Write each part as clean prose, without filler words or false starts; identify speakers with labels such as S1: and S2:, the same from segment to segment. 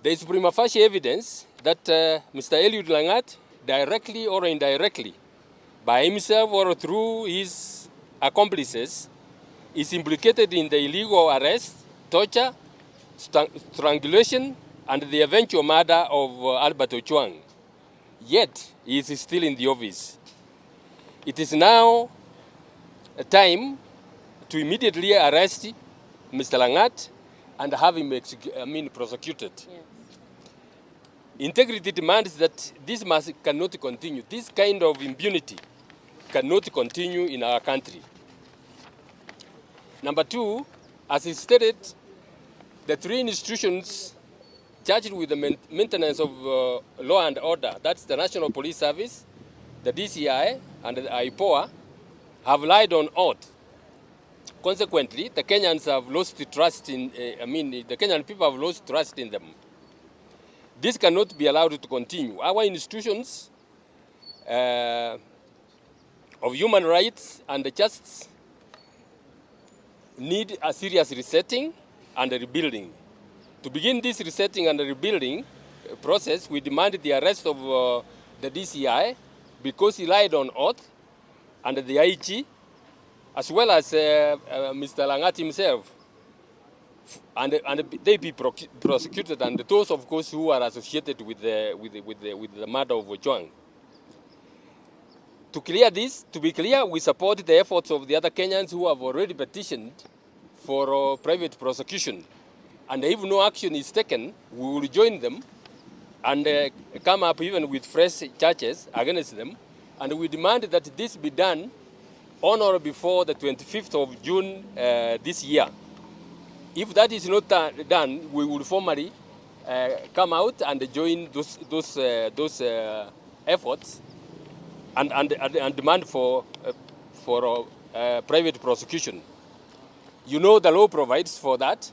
S1: There is prima facie evidence that Mr. Eliud Lagat, directly or indirectly, by himself or through his accomplices, is implicated in the illegal arrest, torture, strangulation, and the eventual murder of Albert Ojwang. Yet, he is still in the office. It is now a time to immediately arrest Mr. Lagat and have him prosecuted. Yes. Integrity demands that this cannot continue. This kind of impunity cannot continue in our country. Number two, as is stated, the three institutions charged with the maintenance of law and order, that's the National Police Service, the DCI, and the IPOA, have lied on oath. Consequently, the Kenyans have lost trust in, the Kenyan people have lost trust in them. This cannot be allowed to continue. Our institutions of human rights and justice need a serious resetting and rebuilding. To begin this resetting and rebuilding process, we demand the arrest of the DCI because he lied on oath, and the IG, as well as Mr. Lagat himself, and they be prosecuted, and those, of course, who are associated with the murder of Ojwang. To clear this, to be clear, we support the efforts of the other Kenyans who have already petitioned for private prosecution. And if no action is taken, we will join them and come up even with fresh charges against them. And we demand that this be done on or before the 25th of June this year. If that is not done, we will formally come out and join those efforts and demand for private prosecution. You know the law provides for that.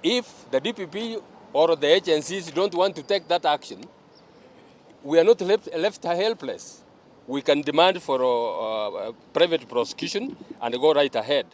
S1: If the DPP or the agencies don't want to take that action, we are not left helpless. We can demand for private prosecution and go right ahead.